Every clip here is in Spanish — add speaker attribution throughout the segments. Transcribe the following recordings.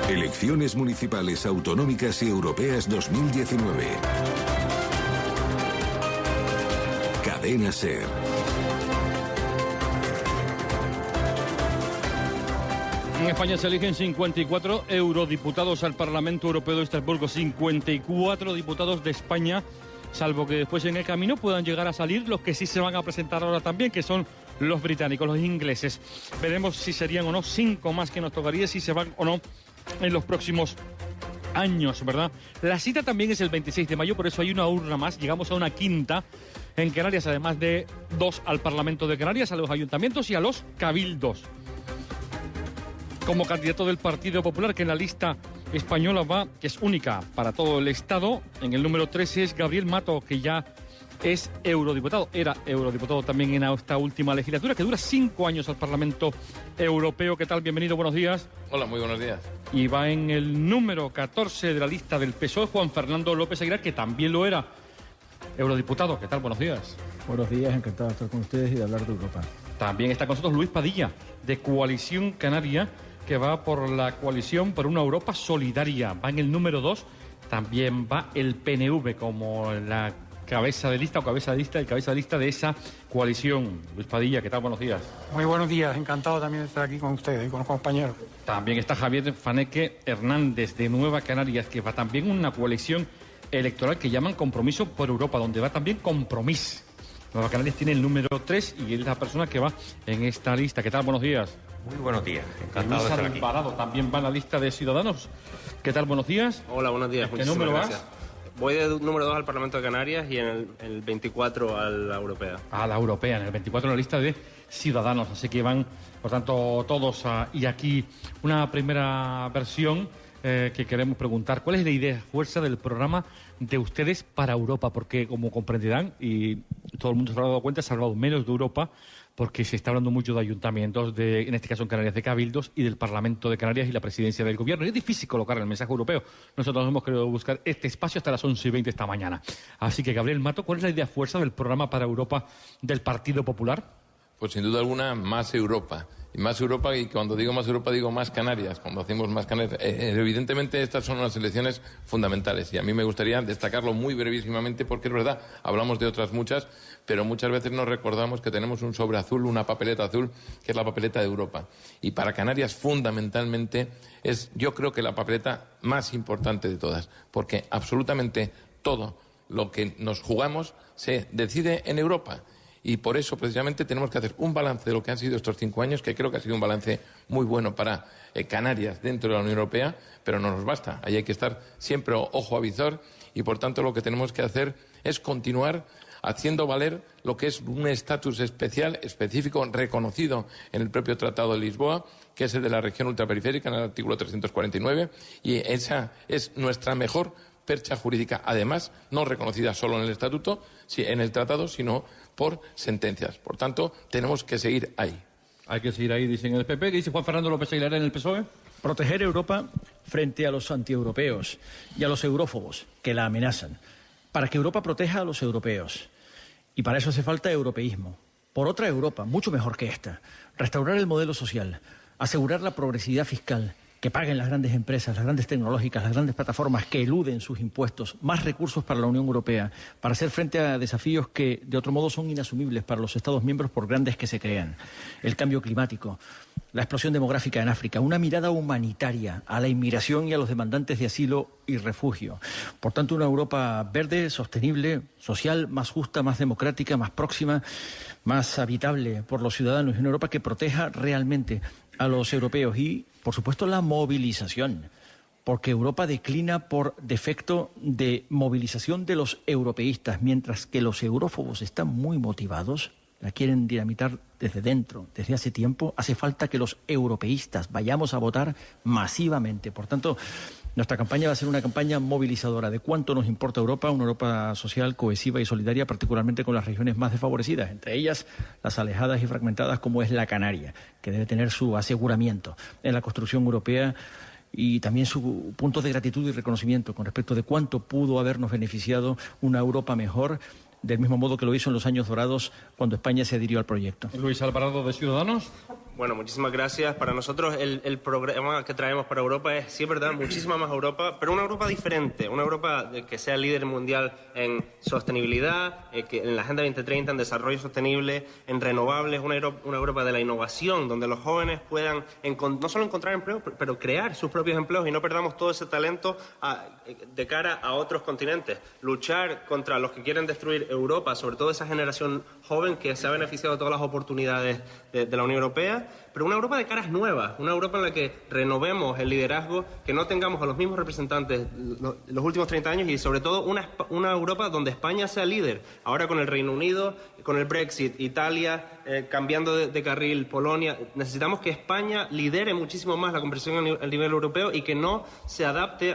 Speaker 1: Elecciones municipales, autonómicas y europeas 2019. Cadena SER.
Speaker 2: En España se eligen 54 eurodiputados al Parlamento Europeo de Estrasburgo, 54 diputados de España, salvo que después en el camino puedan llegar a salir los que sí se van a presentar ahora también, que son los británicos, los ingleses. Veremos si serían o no 5 más que nos tocaría, si se van o no en los próximos años, ¿verdad? La cita también es el 26 de mayo, por eso hay una urna más, llegamos a una quinta en Canarias, además de 2 al Parlamento de Canarias, a los ayuntamientos y a los cabildos. Como candidato del Partido Popular, que en la lista española va, que es única para todo el Estado, en el número 13 es Gabriel Mato, que ya es eurodiputado, era eurodiputado también en esta última legislatura, que dura 5 años al Parlamento Europeo. ¿Qué tal? Bienvenido, buenos días.
Speaker 3: Hola, muy buenos días.
Speaker 2: Y va en el número 14 de la lista del PSOE, Juan Fernando López Aguilar, que también lo era eurodiputado. ¿Qué tal? Buenos días.
Speaker 4: Buenos días, encantado de estar con ustedes y de hablar de Europa.
Speaker 2: También está con nosotros Luis Padilla, de Coalición Canaria, que va por la coalición por una Europa solidaria. Va en el número 2, también va el PNV como la cabeza de lista el cabeza de lista de esa coalición. Luis Padilla, ¿qué tal? Buenos días.
Speaker 5: Muy buenos días, encantado también de estar aquí con ustedes y con los compañeros.
Speaker 2: También está Javier Faneque Hernández, de Nueva Canarias, que va también en una coalición electoral que llaman Compromiso por Europa, donde va también Compromís. Nueva Canarias tiene el número 3 y es la persona que va en esta lista. ¿Qué tal? Buenos días.
Speaker 6: Muy buenos días, encantado de estar aquí.
Speaker 2: Alvarado también va en la lista de Ciudadanos. ¿Qué tal? Buenos días.
Speaker 7: Hola, buenos días.
Speaker 2: ¿Qué número
Speaker 7: gracias. Voy del número 2 al Parlamento de Canarias y en el 24 a la Europea.
Speaker 2: A la Europea, en el 24 en la lista de Ciudadanos. Así que van, por tanto, todos y aquí una primera versión que queremos preguntar. ¿Cuál es la idea, fuerza del programa de ustedes para Europa? Porque, como comprenderán, y todo el mundo se ha dado cuenta, se ha hablado menos de Europa, porque se está hablando mucho de ayuntamientos, en este caso en Canarias, de cabildos y del Parlamento de Canarias y la presidencia del gobierno. Y es difícil colocar el mensaje europeo. Nosotros hemos querido buscar este espacio hasta las 11:20 esta mañana. Así que, Gabriel Mato, ¿cuál es la idea fuerza del programa para Europa del Partido Popular?
Speaker 3: Pues sin duda alguna, más Europa. Y más Europa, y cuando digo más Europa, digo más Canarias. Cuando hacemos más Canarias. Evidentemente, estas son unas elecciones fundamentales. Y a mí me gustaría destacarlo muy brevísimamente, porque es verdad, hablamos de otras muchas, pero muchas veces nos recordamos que tenemos un sobre azul, una papeleta azul, que es la papeleta de Europa. Y para Canarias, fundamentalmente, es, yo creo que la papeleta más importante de todas. Porque absolutamente todo lo que nos jugamos se decide en Europa. Y por eso, precisamente, tenemos que hacer un balance de lo que han sido estos 5 años, que creo que ha sido un balance muy bueno para Canarias dentro de la Unión Europea, pero no nos basta. Ahí hay que estar siempre ojo a visor y, por tanto, lo que tenemos que hacer es continuar haciendo valer lo que es un estatus especial, específico, reconocido en el propio Tratado de Lisboa, que es el de la región ultraperiférica, en el artículo 349, y esa es nuestra mejor percha jurídica, además, no reconocida solo en el estatuto, en el tratado, sino por sentencias. Por tanto, tenemos que seguir ahí.
Speaker 2: Hay que seguir ahí, dicen el PP. ¿Qué dice Juan Fernando López Aguilar en el PSOE?
Speaker 4: Proteger Europa frente a los antieuropeos y a los eurófobos que la amenazan, para que Europa proteja a los europeos. Y para eso hace falta europeísmo. Por otra Europa, mucho mejor que esta. Restaurar el modelo social, asegurar la progresividad fiscal, que paguen las grandes empresas, las grandes tecnológicas, las grandes plataformas que eluden sus impuestos, más recursos para la Unión Europea, para hacer frente a desafíos que de otro modo son inasumibles para los Estados miembros por grandes que se crean. El cambio climático, la explosión demográfica en África, una mirada humanitaria a la inmigración y a los demandantes de asilo y refugio. Por tanto, una Europa verde, sostenible, social, más justa, más democrática, más próxima, más habitable por los ciudadanos, y una Europa que proteja realmente a los europeos y, por supuesto, la movilización, porque Europa declina por defecto de movilización de los europeístas, mientras que los eurófobos están muy motivados, la quieren dinamitar desde dentro, desde hace tiempo. Hace falta que los europeístas vayamos a votar masivamente. Por tanto, nuestra campaña va a ser una campaña movilizadora de cuánto nos importa Europa, una Europa social, cohesiva y solidaria, particularmente con las regiones más desfavorecidas, entre ellas las alejadas y fragmentadas como es la Canaria, que debe tener su aseguramiento en la construcción europea y también su punto de gratitud y reconocimiento con respecto de cuánto pudo habernos beneficiado una Europa mejor, del mismo modo que lo hizo en los años dorados cuando España se adhirió al proyecto.
Speaker 2: Luis Alvarado, de Ciudadanos.
Speaker 7: Bueno, muchísimas gracias. Para nosotros el programa que traemos para Europa es, sí es verdad, muchísima más Europa, pero una Europa diferente, una Europa que sea líder mundial en sostenibilidad, que en la Agenda 2030, en desarrollo sostenible, en renovables, una Europa de la innovación, donde los jóvenes puedan no solo encontrar empleo, pero crear sus propios empleos y no perdamos todo ese talento de cara a otros continentes. Luchar contra los que quieren destruir Europa, sobre todo esa generación joven que se ha beneficiado de todas las oportunidades de la Unión Europea, pero una Europa de caras nuevas, una Europa en la que renovemos el liderazgo, que no tengamos a los mismos representantes los últimos 30 años y sobre todo una Europa donde España sea líder. Ahora con el Reino Unido, con el Brexit, Italia cambiando de carril, Polonia, necesitamos que España lidere muchísimo más la conversación a nivel europeo y que no se adapte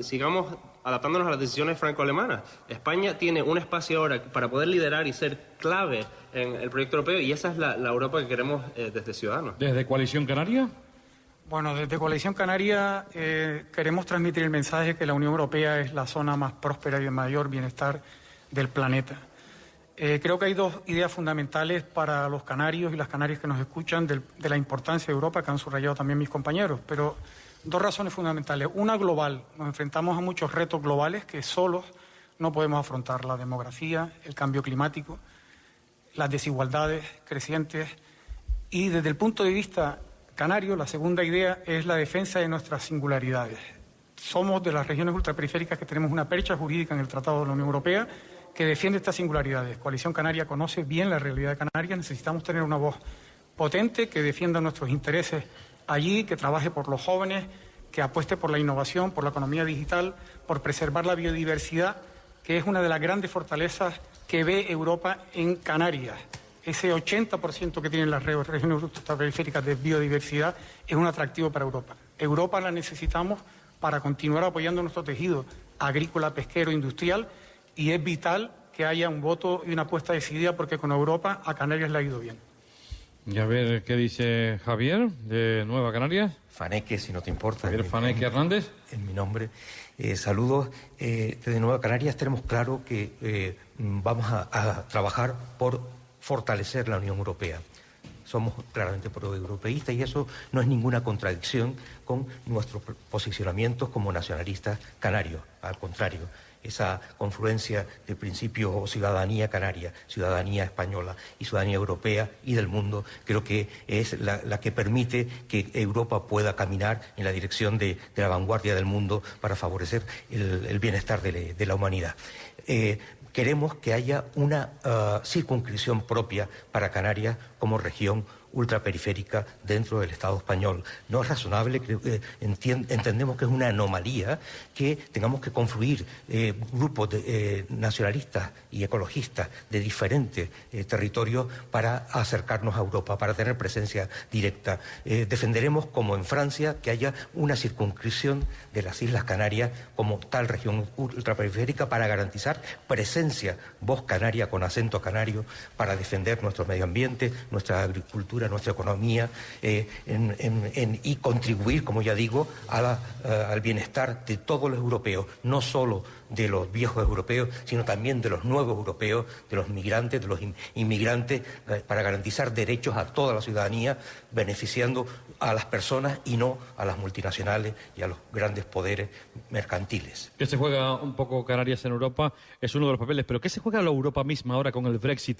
Speaker 7: sigamos adaptándonos a las decisiones franco-alemanas. España tiene un espacio ahora para poder liderar y ser clave en el proyecto europeo y esa es la Europa que queremos desde Ciudadanos.
Speaker 2: ¿Desde Coalición Canaria?
Speaker 5: Bueno, desde Coalición Canaria queremos transmitir el mensaje que la Unión Europea es la zona más próspera y de mayor bienestar del planeta. Creo que hay dos ideas fundamentales para los canarios y las canarias que nos escuchan de la importancia de Europa, que han subrayado también mis compañeros, pero dos razones fundamentales. Una global, nos enfrentamos a muchos retos globales que solos no podemos afrontar, la demografía, el cambio climático, las desigualdades crecientes y desde el punto de vista canario, la segunda idea es la defensa de nuestras singularidades. Somos de las regiones ultraperiféricas que tenemos una percha jurídica en el Tratado de la Unión Europea que defiende estas singularidades. Coalición Canaria conoce bien la realidad de Canarias, necesitamos tener una voz potente que defienda nuestros intereses allí, que trabaje por los jóvenes, que apueste por la innovación, por la economía digital, por preservar la biodiversidad, que es una de las grandes fortalezas que ve Europa en Canarias. Ese 80% que tienen las regiones ultraperiféricas de biodiversidad es un atractivo para Europa. Europa la necesitamos para continuar apoyando nuestro tejido agrícola, pesquero, industrial, y es vital que haya un voto y una apuesta decidida porque con Europa a Canarias le ha ido bien.
Speaker 2: Y a ver qué dice Javier de Nueva Canarias.
Speaker 6: Faneque, si no te importa.
Speaker 2: Javier Faneque Hernández.
Speaker 6: En mi nombre. Saludos. Desde Nueva Canarias tenemos claro que vamos a trabajar por fortalecer la Unión Europea. Somos claramente proeuropeístas y eso no es ninguna contradicción con nuestros posicionamientos como nacionalistas canarios. Al contrario, esa confluencia de principios ciudadanía canaria, ciudadanía española y ciudadanía europea y del mundo, creo que es la que permite que Europa pueda caminar en la dirección de la vanguardia del mundo para favorecer el bienestar de la humanidad. Queremos que haya una circunscripción propia para Canarias como región ultraperiférica dentro del Estado español. No es razonable, entendemos que es una anomalía que tengamos que confluir grupos nacionalistas y ecologistas de diferentes territorios para acercarnos a Europa, para tener presencia directa. Defenderemos, como en Francia, que haya una circunscripción de las Islas Canarias como tal región ultraperiférica para garantizar presencia, voz canaria con acento canario, para defender nuestro medio ambiente, nuestra agricultura, nuestra economía y contribuir, como ya digo, al bienestar de todos los europeos, no solo de los viejos europeos, sino también de los nuevos europeos, de los migrantes, de los inmigrantes, para garantizar derechos a toda la ciudadanía, beneficiando a las personas y no a las multinacionales y a los grandes poderes mercantiles.
Speaker 2: Que se juega un poco Canarias en Europa es uno de los papeles, pero ¿qué se juega la Europa misma ahora con el Brexit,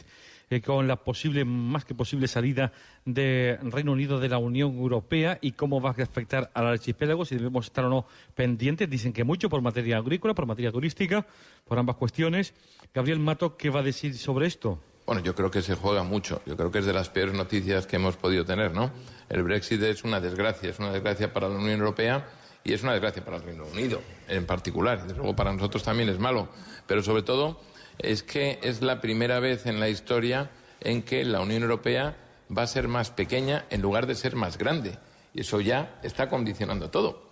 Speaker 2: con la más que posible salida del Reino Unido de la Unión Europea y cómo va a afectar al archipiélago, si debemos estar o no pendientes? Dicen que mucho por materia agrícola, por materia turística, por ambas cuestiones. Gabriel Mato, ¿qué va a decir sobre esto?
Speaker 3: Bueno, yo creo que se juega mucho. Yo creo que es de las peores noticias que hemos podido tener, ¿no? El Brexit es una desgracia para la Unión Europea y es una desgracia para el Reino Unido en particular. Desde luego para nosotros también es malo, pero sobre todo es que es la primera vez en la historia en que la Unión Europea va a ser más pequeña en lugar de ser más grande. Y eso ya está condicionando todo.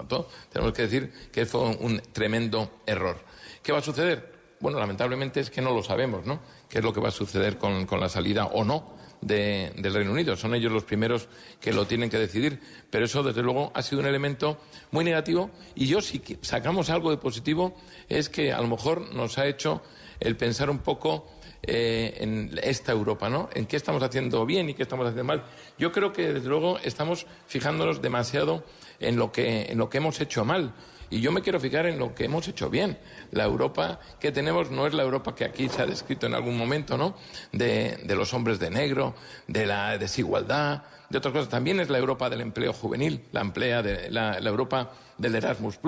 Speaker 3: Tenemos que decir que fue un tremendo error. ¿Qué va a suceder? Bueno, lamentablemente es que no lo sabemos, ¿no? ¿Qué es lo que va a suceder con la salida o no del Reino Unido? Son ellos los primeros que lo tienen que decidir. Pero eso, desde luego, ha sido un elemento muy negativo. Y yo, si sacamos algo de positivo, es que a lo mejor nos ha hecho el pensar un poco en esta Europa, ¿no? En qué estamos haciendo bien y qué estamos haciendo mal. Yo creo que, desde luego, estamos fijándonos demasiado en lo que hemos hecho mal. Y yo me quiero fijar en lo que hemos hecho bien. La Europa que tenemos no es la Europa que aquí se ha descrito en algún momento, ¿no? De los hombres de negro, de la desigualdad, de otras cosas. También es la Europa del empleo juvenil, la Europa del Erasmus+,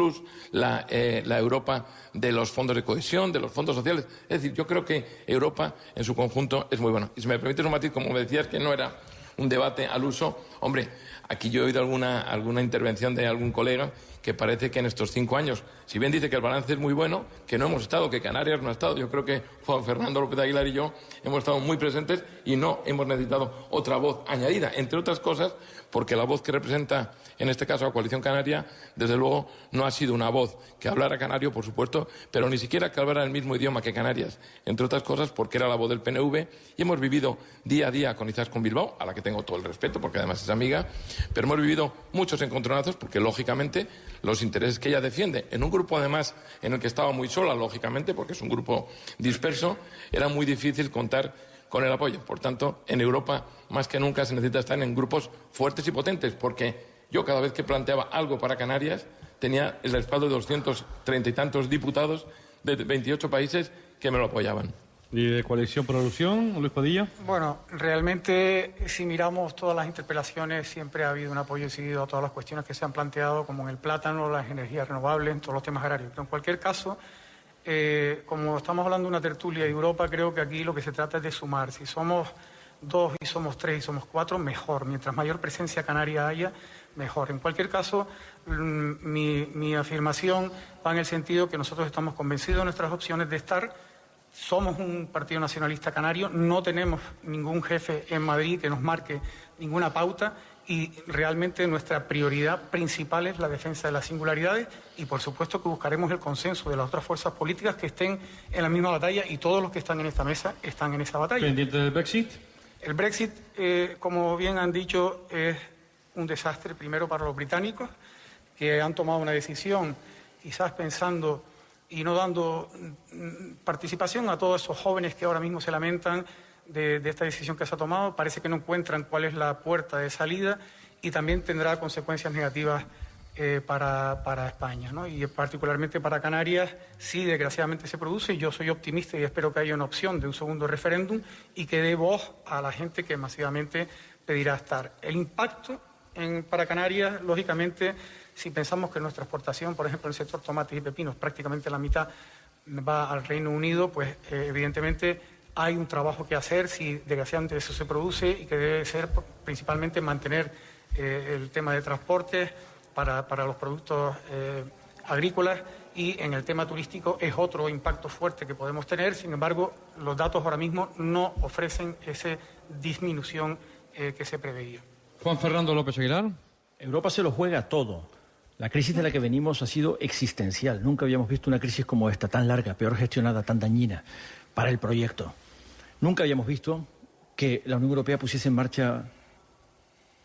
Speaker 3: la Europa de los fondos de cohesión, de los fondos sociales. Es decir, yo creo que Europa en su conjunto es muy bueno. Y si me permites un matiz, como me decías que no era un debate al uso, hombre, aquí yo he oído alguna intervención de algún colega que parece que en estos 5 años, si bien dice que el balance es muy bueno, que no hemos estado, que Canarias no ha estado. Yo creo que Juan Fernando López Aguilar y yo hemos estado muy presentes y no hemos necesitado otra voz añadida, entre otras cosas, porque la voz que representa, en este caso, a Coalición Canaria, desde luego no ha sido una voz que hablara canario, por supuesto, pero ni siquiera que hablara el mismo idioma que Canarias, entre otras cosas porque era la voz del PNV, y hemos vivido día a día con Izaskun Bilbao, a la que tengo todo el respeto porque además es amiga, pero hemos vivido muchos encontronazos porque, lógicamente, los intereses que ella defiende, en un grupo además en el que estaba muy sola, lógicamente, porque es un grupo disperso, era muy difícil contar con el apoyo. Por tanto, en Europa, más que nunca, se necesita estar en grupos fuertes y potentes, porque yo cada vez que planteaba algo para Canarias tenía el respaldo de 230 y tantos diputados de 28 países que me lo apoyaban.
Speaker 2: ¿Y de Coalición por la Ilusión, Luis Padilla?
Speaker 5: Bueno, realmente, si miramos todas las interpelaciones, siempre ha habido un apoyo decidido a todas las cuestiones que se han planteado, como en el plátano, las energías renovables, en todos los temas agrarios. Pero en cualquier caso, como estamos hablando de una tertulia de Europa, creo que aquí lo que se trata es de sumar. Si somos 2 y somos 3 y somos 4, mejor. Mientras mayor presencia canaria haya, mejor. En cualquier caso, mi afirmación va en el sentido que nosotros estamos convencidos de nuestras opciones de estar. Somos un partido nacionalista canario, no tenemos ningún jefe en Madrid que nos marque ninguna pauta y realmente nuestra prioridad principal es la defensa de las singularidades y, por supuesto, que buscaremos el consenso de las otras fuerzas políticas que estén en la misma batalla, y todos los que están en esta mesa están en esa batalla.
Speaker 2: ¿Pendiente del Brexit?
Speaker 5: El Brexit, como bien han dicho, es un desastre primero para los británicos, que han tomado una decisión quizás pensando y no dando participación a todos esos jóvenes que ahora mismo se lamentan de esta decisión que se ha tomado. Parece que no encuentran cuál es la puerta de salida y también tendrá consecuencias negativas para España, ¿no? Y particularmente para Canarias, sí, desgraciadamente se produce. Yo soy optimista y espero que haya una opción de un segundo referéndum y que dé voz a la gente que masivamente pedirá estar. El impacto para Canarias, lógicamente, si pensamos que nuestra exportación, por ejemplo, en el sector tomates y pepinos, prácticamente la mitad va al Reino Unido, pues evidentemente hay un trabajo que hacer si desgraciadamente eso se produce, y que debe ser principalmente mantener el tema de transportes para los productos agrícolas, y en el tema turístico es otro impacto fuerte que podemos tener. Sin embargo, los datos ahora mismo no ofrecen esa disminución que se preveía.
Speaker 2: Juan Fernando López Aguilar.
Speaker 4: Europa se lo juega todo. La crisis de la que venimos ha sido existencial. Nunca habíamos visto una crisis como esta, tan larga, peor gestionada, tan dañina para el proyecto. Nunca habíamos visto que la Unión Europea pusiese en marcha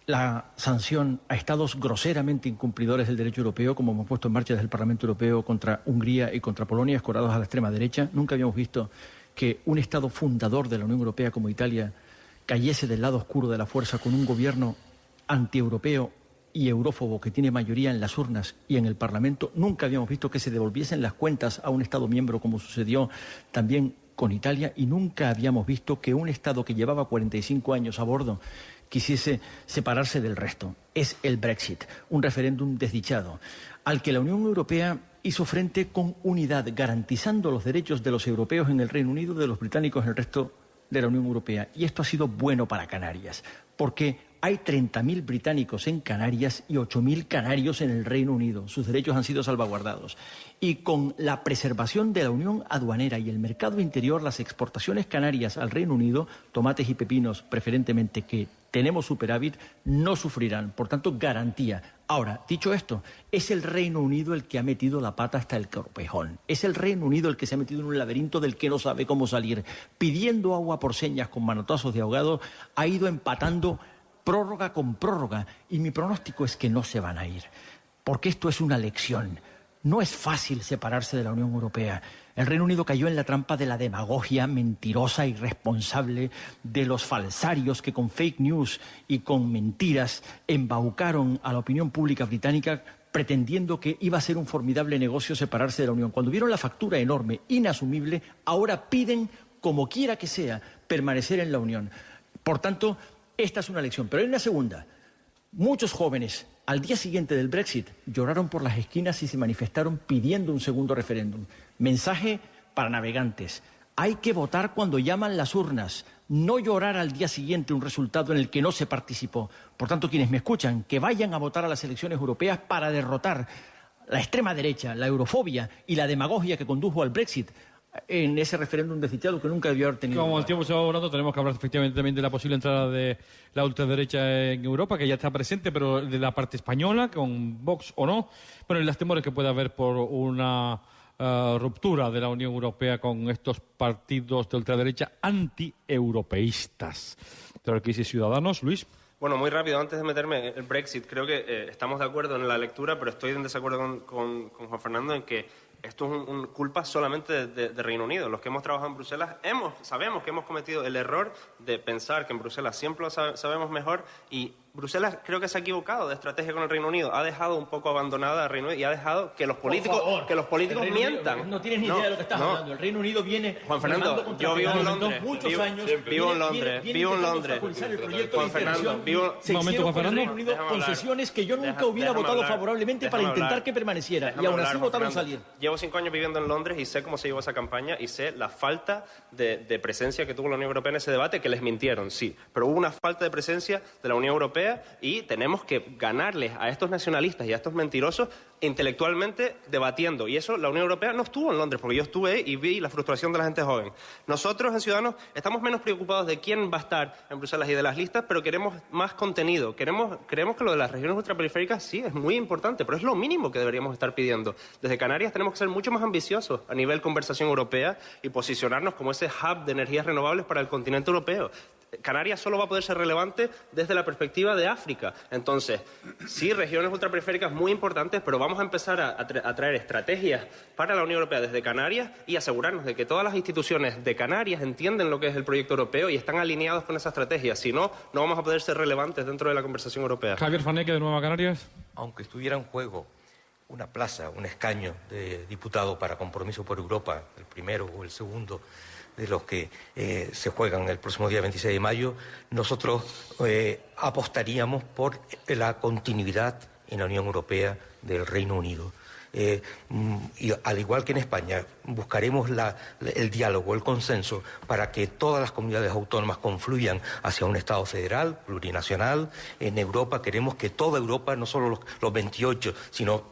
Speaker 4: la sanción a estados groseramente incumplidores del derecho europeo, como hemos puesto en marcha desde el Parlamento Europeo contra Hungría y contra Polonia, escorados a la extrema derecha. Nunca habíamos visto que un estado fundador de la Unión Europea como Italia cayese del lado oscuro de la fuerza con un gobierno antieuropeo y eurófobo que tiene mayoría en las urnas y en el Parlamento. Nunca habíamos visto que se devolviesen las cuentas a un Estado miembro, como sucedió también con Italia, y nunca habíamos visto que un Estado que llevaba 45 años a bordo quisiese separarse del resto. Es el Brexit, un referéndum desdichado, al que la Unión Europea hizo frente con unidad, garantizando los derechos de los europeos en el Reino Unido, de los británicos en el resto de la Unión Europea. Y esto ha sido bueno para Canarias, porque hay 30.000 británicos en Canarias y 8.000 canarios en el Reino Unido. Sus derechos han sido salvaguardados. Y con la preservación de la unión aduanera y el mercado interior, las exportaciones canarias al Reino Unido, tomates y pepinos preferentemente, que tenemos superávit, no sufrirán. Por tanto, garantía. Ahora, dicho esto, es el Reino Unido el que ha metido la pata hasta el corpejón. Es el Reino Unido el que se ha metido en un laberinto del que no sabe cómo salir. Pidiendo agua por señas con manotazos de ahogado, ha ido empatando prórroga con prórroga, y mi pronóstico es que no se van a ir, porque esto es una lección. No es fácil separarse de la Unión Europea. El Reino Unido cayó en la trampa de la demagogia mentirosa y irresponsable de los falsarios que con fake news y con mentiras embaucaron a la opinión pública británica pretendiendo que iba a ser un formidable negocio separarse de la Unión. Cuando vieron la factura enorme, inasumible, ahora piden, como quiera que sea, permanecer en la Unión. Por tanto, esta es una lección. Pero hay una segunda. Muchos jóvenes, al día siguiente del Brexit, lloraron por las esquinas y se manifestaron pidiendo un segundo referéndum. Mensaje para navegantes. Hay que votar cuando llaman las urnas, no llorar al día siguiente un resultado en el que no se participó. Por tanto, quienes me escuchan, que vayan a votar a las elecciones europeas para derrotar la extrema derecha, la eurofobia y la demagogia que condujo al Brexit en ese referéndum desdichado que nunca debió haber tenido.
Speaker 2: Como el tiempo se va volando, tenemos que hablar efectivamente también de la posible entrada de la ultraderecha en Europa, que ya está presente, pero de la parte española, con Vox o no, bueno, y los temores que puede haber por una ruptura de la Unión Europea con estos partidos de ultraderecha anti-europeístas. De la crisis Ciudadanos, Luis.
Speaker 7: Bueno, muy rápido, antes de meterme en el Brexit, creo que estamos de acuerdo en la lectura, pero estoy en desacuerdo con Juan Fernando en que esto es culpa solamente de Reino Unido. Los que hemos trabajado en Bruselas sabemos que hemos cometido el error de pensar que en Bruselas siempre lo sabemos mejor, y Bruselas creo que se ha equivocado de estrategia con el Reino Unido. Ha dejado un poco abandonada al Reino Unido y ha dejado que los políticos mientan.
Speaker 4: No tienes ni idea de lo que estás hablando. El Reino Unido viene...
Speaker 7: Juan Fernando, yo vivo en Londres.
Speaker 4: Muchos años.
Speaker 7: Vivo en Londres. Juan Fernando,
Speaker 4: se hicieron con el Reino Unido concesiones que yo nunca hubiera votado favorablemente para intentar que permaneciera. Y aún así votaron salir.
Speaker 7: Llevo 5 años viviendo en Londres y sé cómo se llevó esa campaña y sé la falta de presencia que tuvo la Unión Europea en ese debate, que les mintieron, sí. Pero hubo una falta de presencia de la Unión Europea y tenemos que ganarles a estos nacionalistas y a estos mentirosos intelectualmente debatiendo. Y eso la Unión Europea no estuvo en Londres, porque yo estuve ahí y vi la frustración de la gente joven. Nosotros, en Ciudadanos, estamos menos preocupados de quién va a estar en Bruselas y de las listas, pero queremos más contenido. Creemos que lo de las regiones ultraperiféricas sí es muy importante, pero es lo mínimo que deberíamos estar pidiendo. Desde Canarias tenemos que ser mucho más ambiciosos a nivel conversación europea y posicionarnos como ese hub de energías renovables para el continente europeo. Canarias solo va a poder ser relevante desde la perspectiva de África. Entonces, sí, regiones ultraperiféricas muy importantes, pero vamos a empezar a traer estrategias para la Unión Europea desde Canarias y asegurarnos de que todas las instituciones de Canarias entienden lo que es el proyecto europeo y están alineados con esa estrategia. Si no, no vamos a poder ser relevantes dentro de la conversación europea.
Speaker 2: Javier Faneque, de Nueva Canarias.
Speaker 6: Aunque estuviera en juego una plaza, un escaño de diputado para Compromiso por Europa, el primero o el segundo de los que se juegan el próximo día 26 de mayo, nosotros apostaríamos por la continuidad en la Unión Europea del Reino Unido. Y al igual que en España, buscaremos el diálogo, el consenso, para que todas las comunidades autónomas confluyan hacia un Estado federal, plurinacional. En Europa queremos que toda Europa, no solo los 28, sino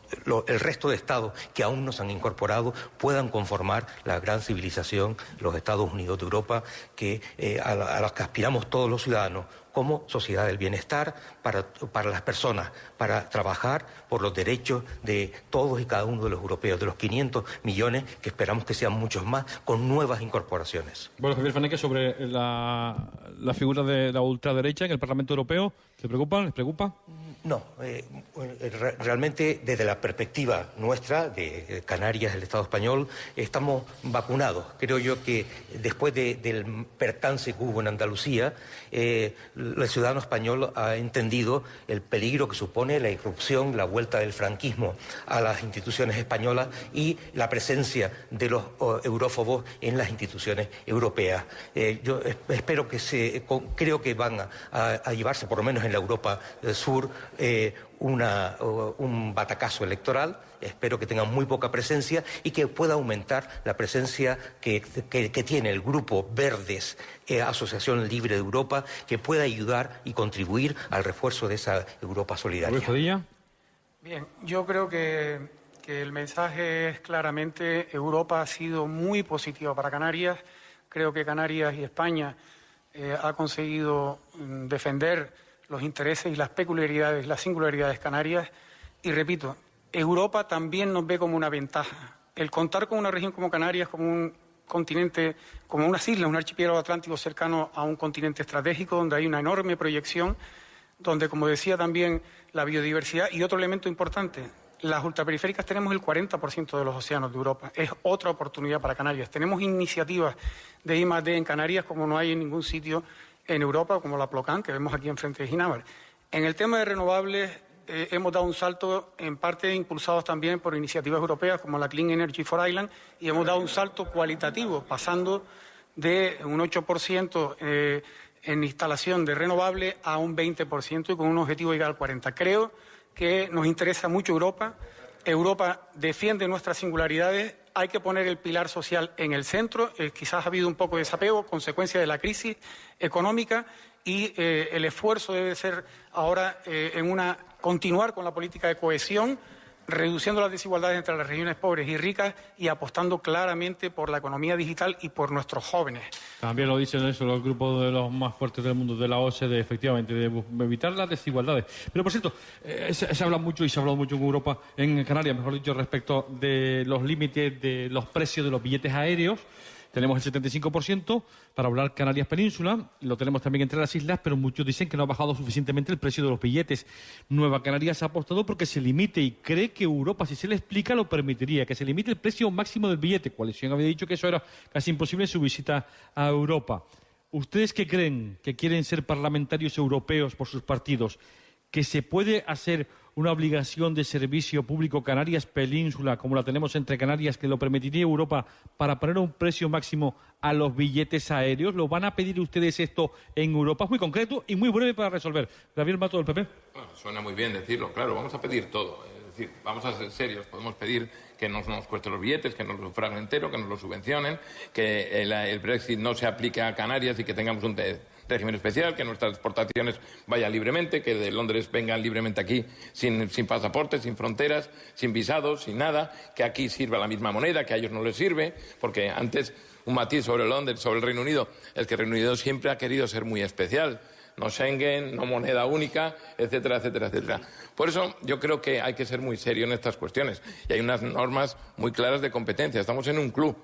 Speaker 6: el resto de Estados que aún no se han incorporado, puedan conformar la gran civilización, los Estados Unidos de Europa, a los que aspiramos todos los ciudadanos, como sociedad del bienestar para las personas, para trabajar por los derechos de todos y cada uno de los europeos, de los 500 millones que esperamos que sean muchos más, con nuevas incorporaciones.
Speaker 2: Bueno, Javier Faneque, sobre la figura de la ultraderecha en el Parlamento Europeo, ¿te preocupa? ¿Les preocupa?
Speaker 6: No, realmente desde la perspectiva nuestra, de Canarias, el Estado español, estamos vacunados. Creo yo que después del percance que hubo en Andalucía, el ciudadano español ha entendido el peligro que supone la irrupción, la vuelta del franquismo a las instituciones españolas y la presencia de los eurófobos en las instituciones europeas. Yo espero creo que van a llevarse, por lo menos en la Europa del Sur, un batacazo electoral. Espero que tengan muy poca presencia y que pueda aumentar la presencia que tiene el Grupo Verdes, Asociación Libre de Europa, que pueda ayudar y contribuir al refuerzo de esa Europa solidaria.
Speaker 5: Bien, yo creo que el mensaje es claramente: Europa ha sido muy positiva para Canarias. Creo que Canarias y España ha conseguido defender los intereses y las peculiaridades, las singularidades canarias. Y repito, Europa también nos ve como una ventaja. El contar con una región como Canarias, como un continente, como unas islas, un archipiélago atlántico cercano a un continente estratégico, donde hay una enorme proyección, donde, como decía también, la biodiversidad y otro elemento importante, las ultraperiféricas tenemos el 40% de los océanos de Europa. Es otra oportunidad para Canarias. Tenemos iniciativas de I+D en Canarias como no hay en ningún sitio en Europa, como la Plocan, que vemos aquí enfrente de Ginebra. En el tema de renovables hemos dado un salto, en parte impulsados también por iniciativas europeas como la Clean Energy for Island, y hemos dado un salto cualitativo, pasando de un 8% en instalación de renovables a un 20% y con un objetivo de llegar al 40%. Creo que nos interesa mucho Europa. Europa defiende nuestras singularidades. Hay que poner el pilar social en el centro. Quizás ha habido un poco de desapego, consecuencia de la crisis económica, y el esfuerzo debe ser ahora continuar con la política de cohesión, reduciendo las desigualdades entre las regiones pobres y ricas y apostando claramente por la economía digital y por nuestros jóvenes.
Speaker 2: También lo dicen eso los grupos de los más fuertes del mundo, de la OCDE, efectivamente, de evitar las desigualdades. Pero, por cierto, se habla mucho y se ha hablado mucho en Europa, en Canarias, mejor dicho, respecto de los límites de los precios de los billetes aéreos. Tenemos el 75% para hablar Canarias Península, lo tenemos también entre las islas, pero muchos dicen que no ha bajado suficientemente el precio de los billetes. Nueva Canarias ha apostado porque se limite y cree que Europa, si se le explica, lo permitiría, que se limite el precio máximo del billete. Coalición había dicho que eso era casi imposible en su visita a Europa. ¿Ustedes qué creen que quieren ser parlamentarios europeos por sus partidos? ¿Que se puede hacer una obligación de servicio público Canarias Península, como la tenemos entre Canarias, que lo permitiría Europa para poner un precio máximo a los billetes aéreos? ¿Lo van a pedir ustedes esto en Europa? Es muy concreto y muy breve para resolver. Gabriel Mato, del PP.
Speaker 3: Bueno, suena muy bien decirlo, claro, vamos a pedir todo. Es decir, vamos a ser serios, podemos pedir que no nos cuesten los billetes, que nos lo sufraguen entero, que nos lo subvencionen, que el Brexit no se aplique a Canarias y que tengamos un régimen especial, que nuestras exportaciones vayan libremente, que de Londres vengan libremente aquí sin pasaportes, sin fronteras, sin visados, sin nada, que aquí sirva la misma moneda, que a ellos no les sirve, porque antes un matiz sobre Londres, sobre el Reino Unido, es que el Reino Unido siempre ha querido ser muy especial. No Schengen, no moneda única, etcétera, etcétera, etcétera. Por eso yo creo que hay que ser muy serio en estas cuestiones. Y hay unas normas muy claras de competencia. Estamos en un club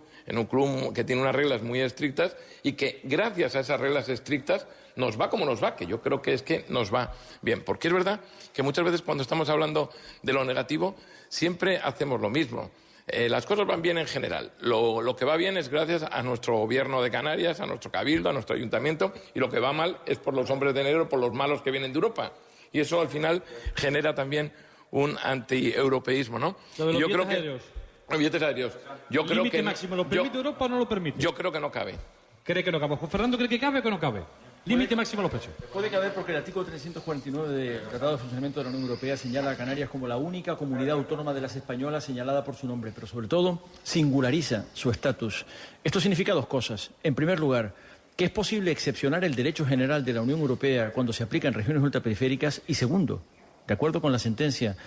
Speaker 3: que tiene unas reglas muy estrictas y que gracias a esas reglas estrictas nos va como nos va, que yo creo que es que nos va bien. Porque es verdad que muchas veces cuando estamos hablando de lo negativo siempre hacemos lo mismo. Las cosas van bien en general. Lo que va bien es gracias a nuestro gobierno de Canarias, a nuestro cabildo, a nuestro ayuntamiento, y lo que va mal es por los hombres de negro, por los malos que vienen de Europa. Y eso al final genera también un anti-europeísmo, ¿no?
Speaker 2: Lo de los
Speaker 3: yo
Speaker 2: billetes
Speaker 3: creo que
Speaker 2: aéreos.
Speaker 3: Los billetes aéreos. Yo creo
Speaker 2: ¿Límite
Speaker 3: que
Speaker 2: máximo lo permite Europa o no lo permite?
Speaker 3: Yo creo que no cabe.
Speaker 2: ¿Cree que no cabe? ¿Fernando cree que cabe o que no cabe? Límite máximo a los precios.
Speaker 4: Puede caber porque el artículo 349 del Tratado de Funcionamiento de la Unión Europea señala a Canarias como la única comunidad autónoma de las españolas señalada por su nombre, pero sobre todo singulariza su estatus. Esto significa dos cosas. En primer lugar, que es posible excepcionar el derecho general de la Unión Europea cuando se aplica en regiones ultraperiféricas. Y segundo, de acuerdo con la sentencia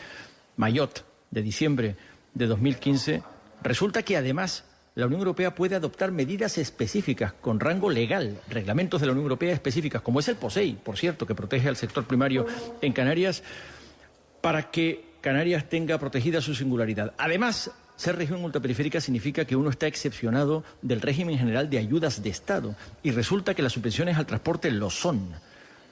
Speaker 4: Mayotte de diciembre de 2015, resulta que además la Unión Europea puede adoptar medidas específicas con rango legal, reglamentos de la Unión Europea específicas, como es el POSEI, por cierto, que protege al sector primario en Canarias, para que Canarias tenga protegida su singularidad. Además, ser región ultraperiférica significa que uno está excepcionado del régimen general de ayudas de Estado, y resulta que las subvenciones al transporte lo son.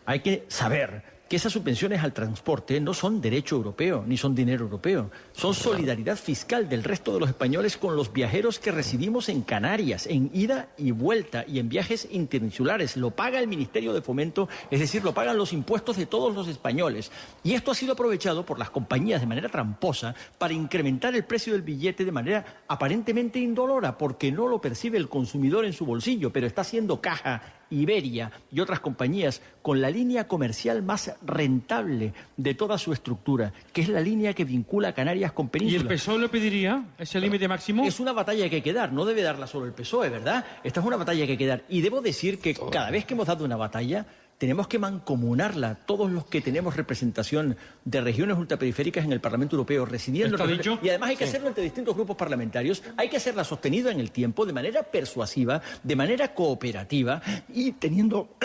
Speaker 4: Hay que saber que esas subvenciones al transporte no son derecho europeo, ni son dinero europeo. Son solidaridad fiscal del resto de los españoles con los viajeros que residimos en Canarias, en ida y vuelta y en viajes interinsulares. Lo paga el Ministerio de Fomento, es decir, lo pagan los impuestos de todos los españoles. Y esto ha sido aprovechado por las compañías de manera tramposa para incrementar el precio del billete de manera aparentemente indolora, porque no lo percibe el consumidor en su bolsillo, pero está haciendo caja Iberia y otras compañías con la línea comercial más rentable de toda su estructura, que es la línea que vincula a Canarias con Península.
Speaker 2: ¿Y el PSOE le pediría ese límite máximo?
Speaker 4: Es una batalla que hay que dar, no debe darla solo el PSOE, ¿verdad? Esta es una batalla que hay que dar. Y debo decir que cada vez que hemos dado una batalla, tenemos que mancomunarla, todos los que tenemos representación de regiones ultraperiféricas en el Parlamento Europeo, residiendo en
Speaker 2: dicho?
Speaker 4: Y además hay que hacerlo entre distintos grupos parlamentarios, hay que hacerla sostenida en el tiempo, de manera persuasiva, de manera cooperativa y teniendo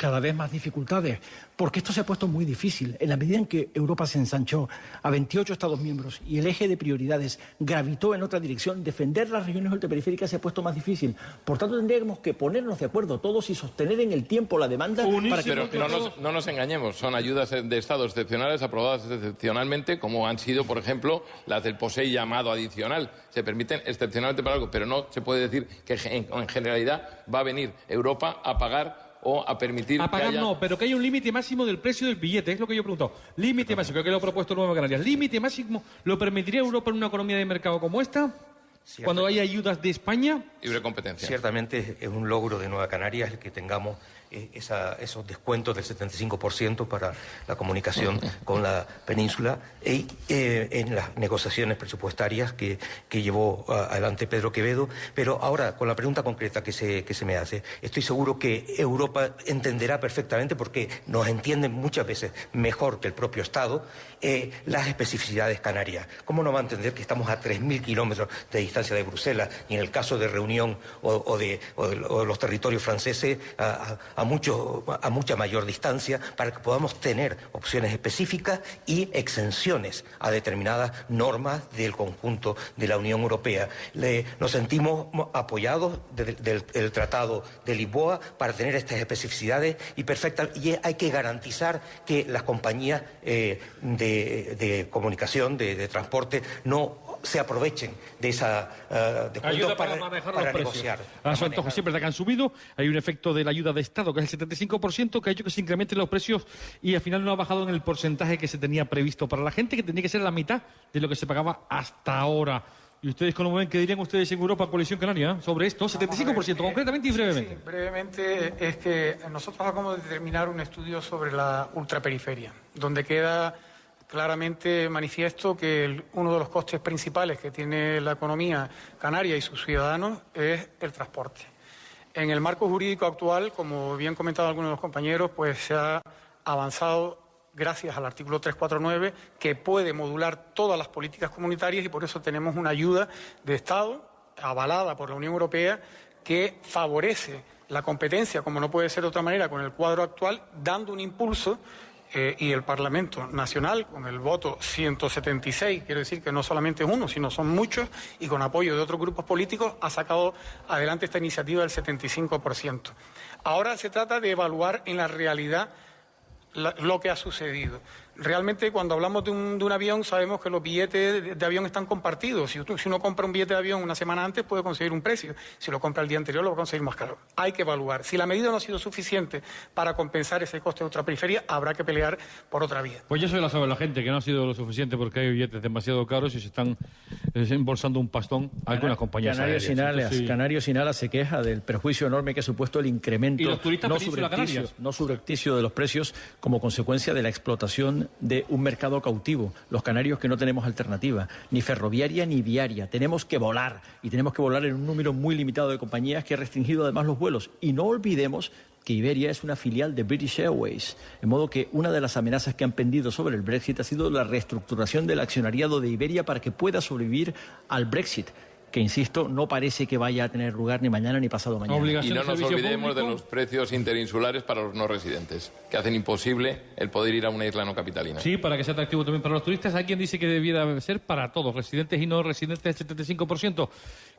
Speaker 4: cada vez más dificultades, porque esto se ha puesto muy difícil. En la medida en que Europa se ensanchó a 28 Estados miembros y el eje de prioridades gravitó en otra dirección, defender las regiones ultraperiféricas se ha puesto más difícil. Por tanto, tendríamos que ponernos de acuerdo todos y sostener en el tiempo la demanda para que...
Speaker 3: Pero no nos engañemos, son ayudas de Estado excepcionales aprobadas excepcionalmente, como han sido, por ejemplo, las del POSEI llamado adicional. Se permiten excepcionalmente para algo, pero no se puede decir que en generalidad va a venir Europa a pagar o a permitir
Speaker 2: a pagar
Speaker 3: que haya...
Speaker 2: no, pero que haya un límite máximo del precio del billete, es lo que yo he preguntado. Límite máximo, creo que lo ha propuesto Nueva Canarias. Límite máximo, ¿lo permitiría Europa en una economía de mercado como esta? Cuando hay ayudas de España.
Speaker 3: Libre competencia.
Speaker 6: Ciertamente es un logro de Nueva Canarias el que tengamos esos descuentos del 75% para la comunicación con la península y en las negociaciones presupuestarias que llevó adelante Pedro Quevedo. Pero ahora, con la pregunta concreta que se me hace, estoy seguro que Europa entenderá perfectamente, porque nos entienden muchas veces mejor que el propio Estado, las especificidades canarias. ¿Cómo no va a entender que estamos a 3.000 kilómetros de distancia de Bruselas y en el caso de Reunión o de los territorios franceses a mucha mayor distancia, para que podamos tener opciones específicas y exenciones a determinadas normas del conjunto de la Unión Europea? Nos sentimos apoyados del Tratado de Lisboa para tener estas especificidades y hay que garantizar que las compañías de comunicación, de transporte, no se aprovechen de esa
Speaker 2: ayuda para
Speaker 6: negociar.
Speaker 2: A su antojo, siempre que han subido, hay un efecto de la ayuda de Estado, que es el 75%, que ha hecho que se incrementen los precios y al final no ha bajado en el porcentaje que se tenía previsto para la gente, que tenía que ser la mitad de lo que se pagaba hasta ahora. ¿Y ustedes cómo ven? ¿Qué dirían ustedes en Europa, Coalición Canaria, sobre esto? 75%, concretamente y brevemente.
Speaker 5: Sí, brevemente, es que nosotros acabamos de terminar un estudio sobre la ultraperiferia, donde queda claramente manifiesto que uno de los costes principales que tiene la economía canaria y sus ciudadanos es el transporte. En el marco jurídico actual, como bien comentado algunos de los compañeros, pues se ha avanzado gracias al artículo 349, que puede modular todas las políticas comunitarias, y por eso tenemos una ayuda de Estado avalada por la Unión Europea que favorece la competencia, como no puede ser de otra manera, con el cuadro actual, dando un impulso. Y el Parlamento Nacional, con el voto 176, quiero decir que no solamente es uno, sino son muchos, y con apoyo de otros grupos políticos, ha sacado adelante esta iniciativa del 75%. Ahora se trata de evaluar en la realidad lo que ha sucedido. Realmente, cuando hablamos de un avión, sabemos que los billetes de avión están compartidos. Si uno compra un billete de avión una semana antes, puede conseguir un precio. Si lo compra el día anterior, lo va a conseguir más caro. Hay que evaluar. Si la medida no ha sido suficiente para compensar ese coste de ultraperiferia, habrá que pelear por otra vía.
Speaker 2: Pues ya se lo sabe la gente, que no ha sido lo suficiente porque hay billetes demasiado caros y se están embolsando un pastón a algunas compañías aéreas.
Speaker 4: Canarios Sin Alas se queja del perjuicio enorme que ha supuesto el incremento no subrepticio de los precios como consecuencia de la explotación de un mercado cautivo. Los canarios que no tenemos alternativa, ni ferroviaria ni viaria. Tenemos que volar, y tenemos que volar en un número muy limitado de compañías que ha restringido además los vuelos. Y no olvidemos que Iberia es una filial de British Airways, de modo que una de las amenazas que han pendido sobre el Brexit ha sido la reestructuración del accionariado de Iberia para que pueda sobrevivir al Brexit, que, insisto, no parece que vaya a tener lugar ni mañana ni pasado mañana.
Speaker 3: Y no nos olvidemos de los precios interinsulares para los no residentes, que hacen imposible el poder ir a una isla no capitalina.
Speaker 2: Sí, para que sea atractivo también para los turistas. Hay quien dice que debiera ser para todos, residentes y no residentes, el 75%,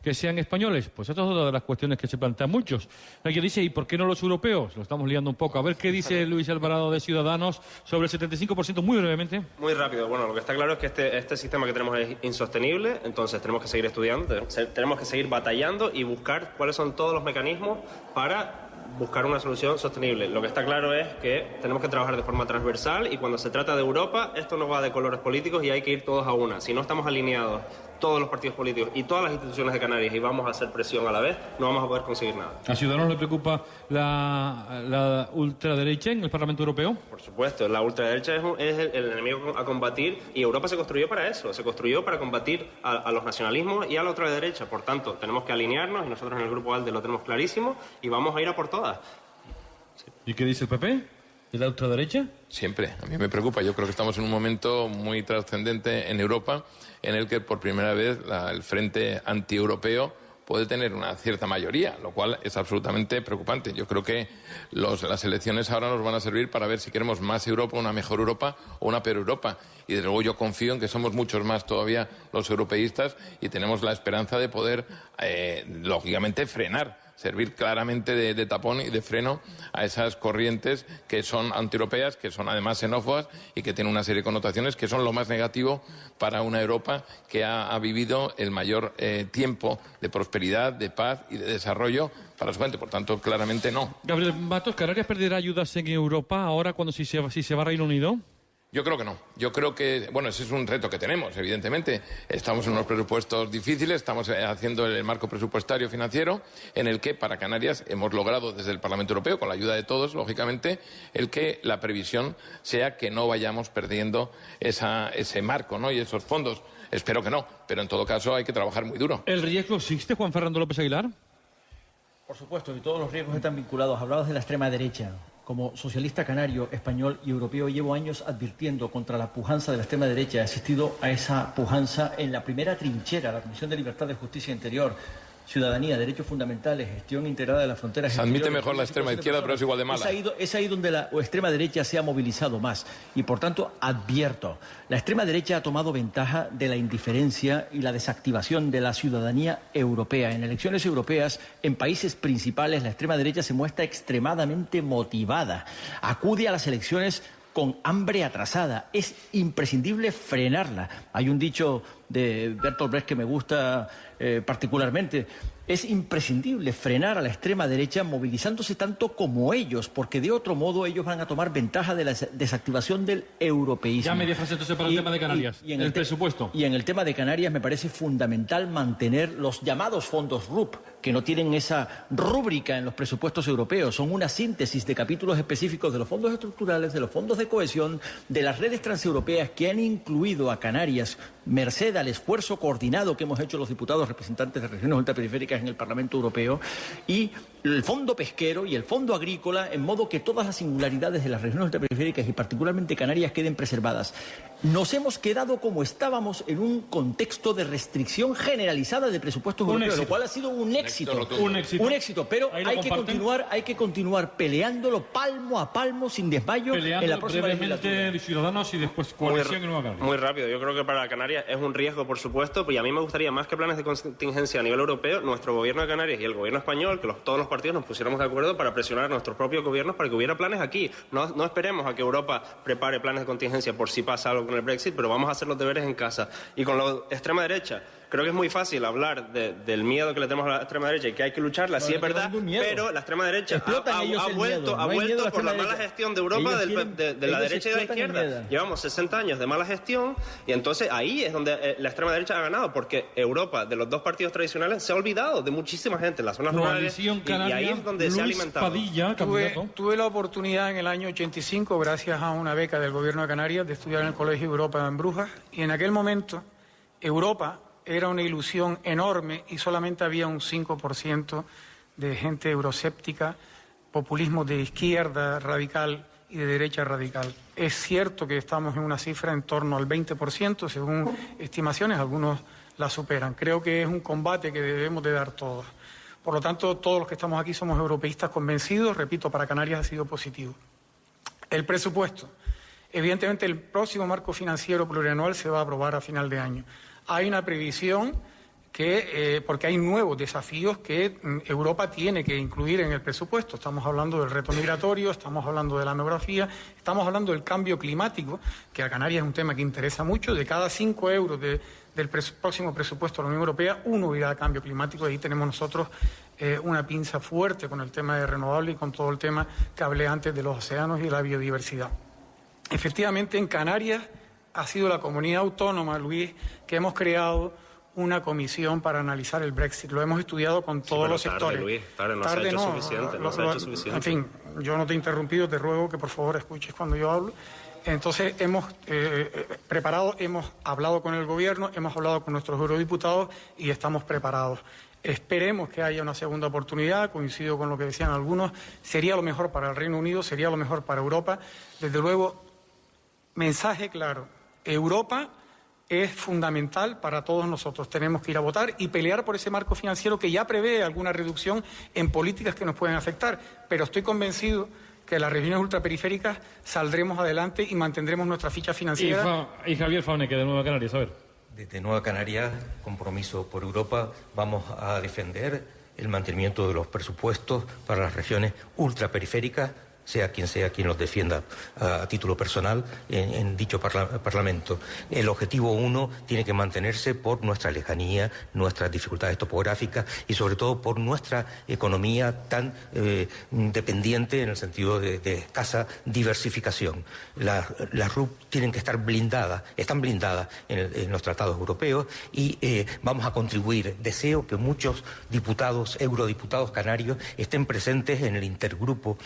Speaker 2: que sean españoles. Pues esta es otra de las cuestiones que se plantean muchos. Hay quien dice, ¿y por qué no los europeos? Lo estamos liando un poco. A ver qué dice Luis Alvarado de Ciudadanos sobre el 75%, muy brevemente.
Speaker 7: Muy rápido. Bueno, lo que está claro es que este sistema que tenemos es insostenible, entonces tenemos que seguir estudiando. Tenemos que seguir batallando y buscar cuáles son todos los mecanismos para buscar una solución sostenible. Lo que está claro es que tenemos que trabajar de forma transversal, y cuando se trata de Europa, esto no va de colores políticos y hay que ir todos a una. Si no estamos alineados todos los partidos políticos y todas las instituciones de Canarias y vamos a hacer presión a la vez, no vamos a poder conseguir nada.
Speaker 2: ¿A Ciudadanos le preocupa la ultraderecha en el Parlamento Europeo?
Speaker 7: Por supuesto, la ultraderecha es el enemigo a combatir, y Europa se construyó para eso, se construyó para combatir a los nacionalismos y a la ultraderecha. Por tanto, tenemos que alinearnos, y nosotros en el Grupo ALDE lo tenemos clarísimo, y vamos a ir a por todas.
Speaker 2: Sí. ¿Y qué dice el PP? ¿De la ultraderecha?
Speaker 3: Siempre. A mí me preocupa. Yo creo que estamos en un momento muy trascendente en Europa, en el que por primera vez el frente antieuropeo puede tener una cierta mayoría, lo cual es absolutamente preocupante. Yo creo que las elecciones ahora nos van a servir para ver si queremos más Europa, una mejor Europa o una peor Europa. Y desde luego yo confío en que somos muchos más todavía los europeístas y tenemos la esperanza de poder, lógicamente, servir claramente de tapón y de freno a esas corrientes que son antieuropeas, que son además xenófobas y que tienen una serie de connotaciones que son lo más negativo para una Europa que ha vivido el mayor tiempo de prosperidad, de paz y de desarrollo para su gente. Por tanto, claramente no.
Speaker 2: Gabriel Matos, ¿Canarias perderá ayudas en Europa ahora cuando si se va a Reino Unido?
Speaker 3: Yo creo que no. Yo creo que, bueno, ese es un reto que tenemos, evidentemente. Estamos en unos presupuestos difíciles, estamos haciendo el marco presupuestario financiero en el que para Canarias hemos logrado desde el Parlamento Europeo, con la ayuda de todos, lógicamente, el que la previsión sea que no vayamos perdiendo ese marco, ¿no? Y esos fondos. Espero que no, pero en todo caso hay que trabajar muy duro.
Speaker 2: ¿El riesgo existe, Juan Fernando López Aguilar?
Speaker 4: Por supuesto, y todos los riesgos están vinculados. Hablabas de la extrema derecha. Como socialista canario, español y europeo, llevo años advirtiendo contra la pujanza de la extrema derecha. He asistido a esa pujanza en la primera trinchera, la Comisión de Libertad, de Justicia Interior, Ciudadanía, Derechos Fundamentales, Gestión Integrada de las Fronteras.
Speaker 3: Se admite mejor la extrema izquierda, pero es igual de mala.
Speaker 4: Es ahí donde la extrema derecha se ha movilizado más. Y por tanto, advierto, la extrema derecha ha tomado ventaja de la indiferencia y la desactivación de la ciudadanía europea. En elecciones europeas, en países principales, la extrema derecha se muestra extremadamente motivada. Acude a las elecciones con hambre atrasada. Es imprescindible frenarla. Hay un dicho de Bertolt Brecht que me gusta particularmente. Es imprescindible frenar a la extrema derecha movilizándose tanto como ellos, porque de otro modo ellos van a tomar ventaja de la desactivación del europeísmo.
Speaker 2: Ya media frase entonces para el tema de Canarias, y en el presupuesto.
Speaker 4: Y en el tema de Canarias me parece fundamental mantener los llamados fondos RUP, que no tienen esa rúbrica en los presupuestos europeos. Son una síntesis de capítulos específicos de los fondos estructurales, de los fondos de cohesión, de las redes transeuropeas que han incluido a Canarias, merced al esfuerzo coordinado que hemos hecho los diputados representantes de regiones ultraperiféricas en el Parlamento Europeo, y el fondo pesquero y el fondo agrícola, en modo que todas las singularidades de las regiones ultraperiféricas y particularmente Canarias queden preservadas. Nos hemos quedado como estábamos en un contexto de restricción generalizada de presupuestos europeos, lo cual ha sido un éxito. Un éxito, pero hay que continuar peleándolo palmo a palmo, sin desmayo, en la próxima legislatura.
Speaker 2: Ciudadanos y después Coalición y Nueva Canarias.
Speaker 7: Muy rápido, yo creo que para Canarias es un riesgo, por supuesto, y a mí me gustaría, más que planes de contingencia a nivel europeo, nuestro gobierno de Canarias y el gobierno español, que todos los partidos nos pusiéramos de acuerdo para presionar a nuestros propios gobiernos para que hubiera planes aquí. No esperemos a que Europa prepare planes de contingencia por si pasa algo con el Brexit, pero vamos a hacer los deberes en casa. Y con la extrema derecha, creo que es muy fácil hablar del miedo que le tenemos a la extrema derecha y que hay que lucharla, sí es verdad, pero la extrema derecha ha vuelto por la mala gestión de Europa, de la derecha y de la izquierda. Llevamos 60 años de mala gestión y entonces ahí es donde la extrema derecha ha ganado, porque Europa, de los dos partidos tradicionales, se ha olvidado de muchísima gente en las zonas rurales y ahí es donde se ha alimentado.
Speaker 5: Tuve la oportunidad en el año 85, gracias a una beca del gobierno de Canarias, de estudiar en el Colegio Europa en Brujas, y en aquel momento Europa era una ilusión enorme y solamente había un 5% de gente euroscéptica, populismo de izquierda radical y de derecha radical. Es cierto que estamos en una cifra en torno al 20%, según estimaciones, algunos la superan. Creo que es un combate que debemos de dar todos. Por lo tanto, todos los que estamos aquí somos europeístas convencidos. Repito, para Canarias ha sido positivo. El presupuesto. Evidentemente, el próximo marco financiero plurianual se va a aprobar a final de año. Hay una previsión porque hay nuevos desafíos que Europa tiene que incluir en el presupuesto. Estamos hablando del reto migratorio, estamos hablando de la demografía, estamos hablando del cambio climático, que a Canarias es un tema que interesa mucho. De cada 5 euros del próximo presupuesto de la Unión Europea, 1 irá a cambio climático. Ahí tenemos nosotros una pinza fuerte con el tema de renovables y con todo el tema que hablé antes de los océanos y de la biodiversidad. Efectivamente, en Canarias ha sido la comunidad autónoma, Luis, que hemos creado una comisión para analizar el Brexit. Lo hemos estudiado con todos los sectores.
Speaker 7: Luis, no se ha hecho suficiente, no se ha hecho suficiente.
Speaker 5: En fin, yo no te he interrumpido, te ruego que por favor escuches cuando yo hablo. Entonces hemos preparado, hemos hablado con el gobierno, hemos hablado con nuestros eurodiputados y estamos preparados. Esperemos que haya una segunda oportunidad, coincido con lo que decían algunos, sería lo mejor para el Reino Unido, sería lo mejor para Europa. Desde luego, mensaje claro, Europa es fundamental para todos nosotros. Tenemos que ir a votar y pelear por ese marco financiero que ya prevé alguna reducción en políticas que nos pueden afectar, pero estoy convencido que las regiones ultraperiféricas saldremos adelante y mantendremos nuestra ficha financiera.
Speaker 2: Y Javier Faneque, de Nueva Canarias, a ver.
Speaker 6: Desde Nueva Canarias, compromiso por Europa, vamos a defender el mantenimiento de los presupuestos para las regiones ultraperiféricas, sea quien los defienda a título personal en dicho Parlamento. El objetivo 1 tiene que mantenerse por nuestra lejanía, nuestras dificultades topográficas y sobre todo por nuestra economía tan dependiente en el sentido de escasa diversificación. Las RUP tienen que estar blindadas, están blindadas en los tratados europeos y vamos a contribuir. Deseo que muchos diputados, eurodiputados canarios estén presentes en el intergrupo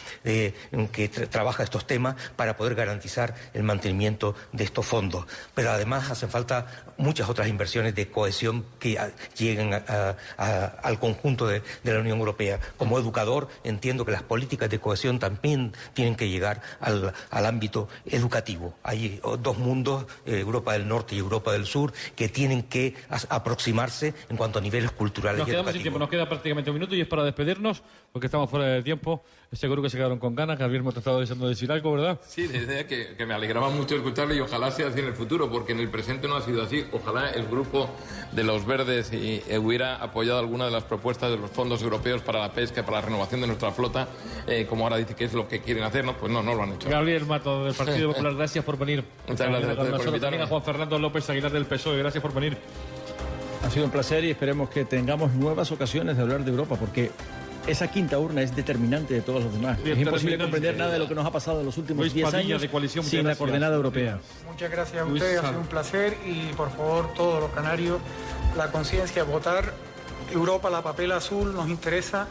Speaker 6: que trabaja estos temas para poder garantizar el mantenimiento de estos fondos. Pero además hacen falta muchas otras inversiones de cohesión que lleguen al conjunto de la Unión Europea. Como educador entiendo que las políticas de cohesión también tienen que llegar al ámbito educativo. Hay dos mundos, Europa del Norte y Europa del Sur, que tienen que aproximarse en cuanto a niveles culturales y educativos.
Speaker 2: Nos quedamos sin tiempo, nos queda prácticamente un minuto y es para despedirnos, porque estamos fuera de tiempo. Seguro que se quedaron con ganas. Javier, me ha tratado deseando decir algo, ¿verdad?
Speaker 3: Sí, desde que me alegraba mucho escucharle y ojalá sea así en el futuro, porque en el presente no ha sido así. Ojalá el grupo de los Verdes hubiera apoyado alguna de las propuestas de los fondos europeos para la pesca, para la renovación de nuestra flota, como ahora dice que es lo que quieren hacer, ¿no? Pues no lo han hecho.
Speaker 2: Gabriel Mato, del Partido Popular, gracias por venir.
Speaker 3: Muchas gracias por invitarme.
Speaker 2: También a Juan Fernando López Aguilar del PSOE, gracias por venir.
Speaker 4: Ha sido un placer y esperemos que tengamos nuevas ocasiones de hablar de Europa, porque esa quinta urna es determinante de todos los demás. Es imposible comprender nada de lo que nos ha pasado en los últimos 10 años sin la coordenada europea.
Speaker 5: Muchas gracias a ustedes, ha sido un placer y por favor todos los canarios, la conciencia, votar Europa, la papel azul, nos interesa.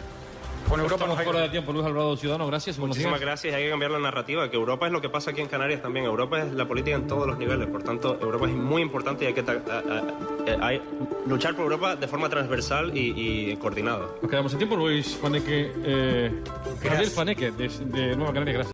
Speaker 5: Con Europa
Speaker 2: estamos fuera de tiempo. Luis Alvarado Ciudadano, gracias.
Speaker 7: Muchísimas gracias. Hay que cambiar la narrativa, que Europa es lo que pasa aquí en Canarias también. Europa es la política en todos los niveles. Por tanto, Europa es muy importante y hay que luchar por Europa de forma transversal y coordinada.
Speaker 2: Nos quedamos sin tiempo. Luis Faneque, Javier Faneque, de Nueva Canarias, gracias.